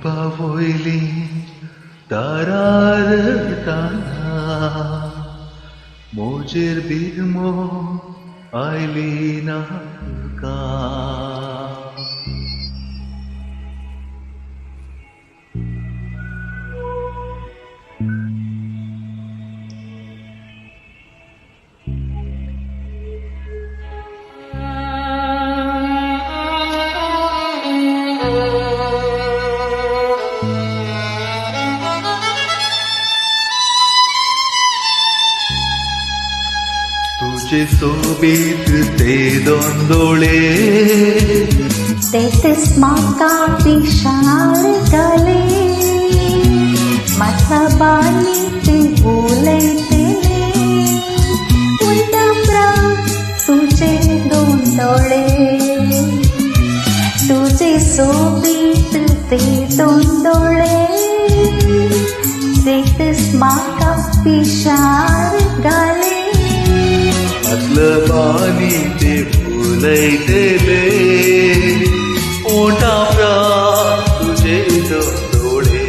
पावोयली तारारताना Moser बिगमो oily नाका तुझे सोबीत ते दोंदोळे तेच माका पिशार गले मथबानी ते बोलैतेले उलटा प्राण तुझे दोंदोळे तुझे सोबीत ते दोंदोळे तेच माका पिशार गले मतलबानी ते बोलैतेले ओटा प्राण तुझे दोंदोळे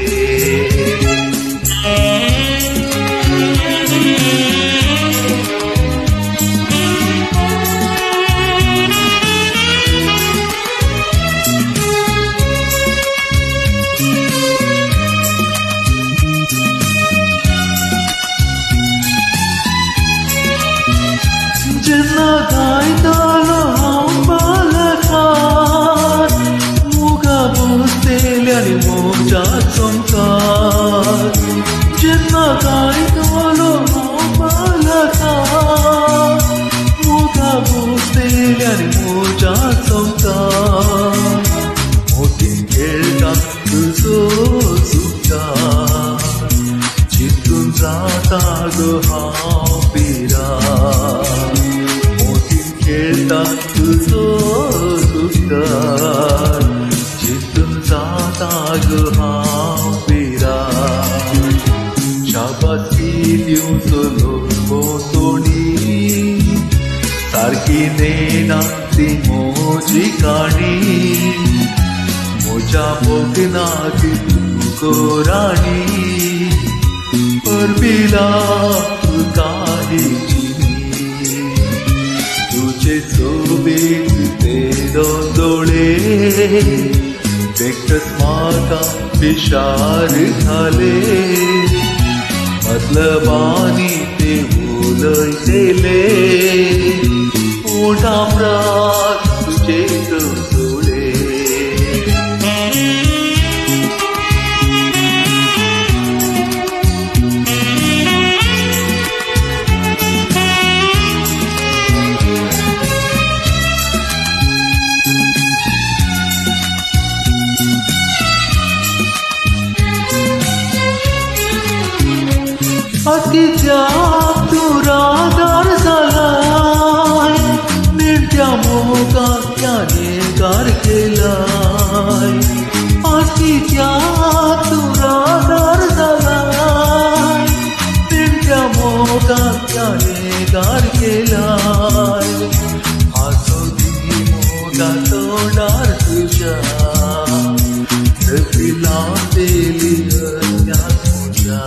जेन्ना गायतालो हांव बालकार मुगा बुजतेल्यानी मोजा चमकार जेन्ना गायतालो हांव बालकार मुगा बुजतेल्यानी मोजा चमकार मोतीन खेळटा तुजो सुतार चिंतून जाता गो हांव पिराय खेळता तुझो सुतार चिंतून जाता ग हांव पिराय शाबासकी दिवचो लोक तोणी सारकी नेना ती मोजी काणी मोज्या बोगनाक तुको राणी परबिला काहीची तुझे सोबीत ते दोंदोळे देखतच म्हाका पिशार घाले मतलबानी ते उलयतेले ओटा प्राण तुझे दोंदोळे कित्या तू रागार जालाय नेट्या मोगाक त्याने गार केलाय आज कित्या तू रागार जालाय नेट्या मोगाक त्याने गार केलाय हाचो दी मोगा तोंडार तुझ्या रफिला देली अज्ञात तुझ्या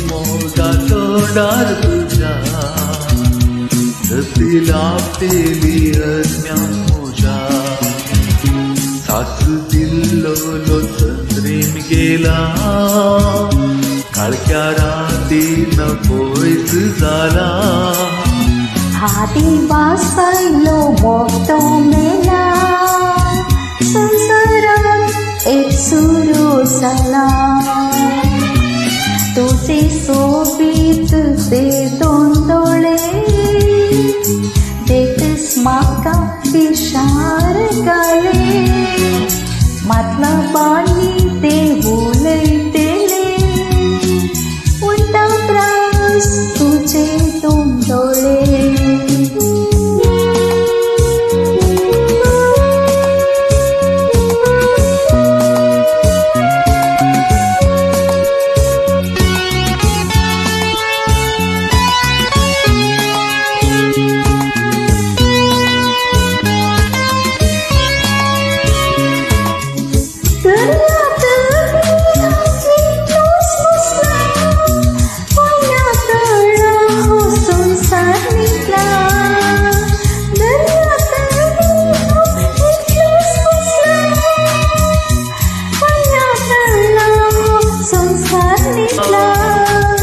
मोगा तोंडार तुझ्या रफी लाभतेली अज्ञान मोजा साथ दिल्लो चंद्रीन गेला काळक्या रातीन पोयस जाला हाती वासायलो मोगतो मेला संसारात एक सुरू झाला तुझे सोबीत ते दोंदोळे देखतच म्हाका पिशार गले मतलबानी ते उलयतेले उलटा प्राण तुझे दोंदोळे दर्यात फुसफुसला, पाण्यातला हो संसार निघला. दर्यात फुसफुसला, पाण्यातला हो संसार निघला.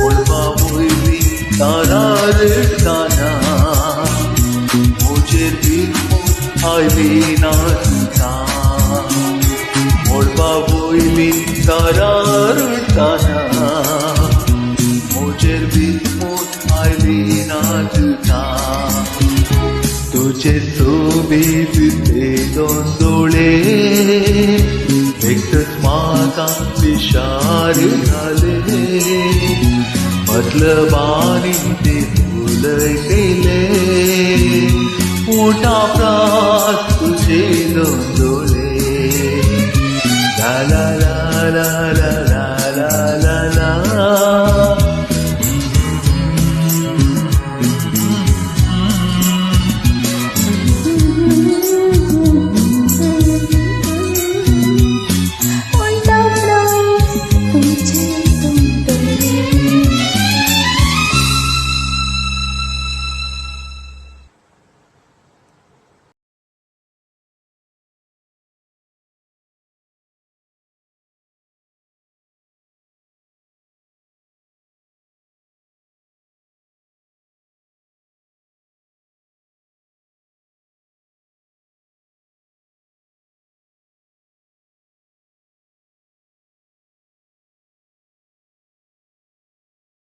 ओळपा बोयली तारा रडताना मुझे बिलकुल आयली ना तुझा. ओळपा बोयली तारा रडताना मुझे बिलकुल आयली ना तुझा. तुझे सोबीत ते दोन डोळे एकच माझा विचार झाले. मतलबानी ते फुलय केले, मोठा प्रास तुझे दोन डोळे. ला ला ला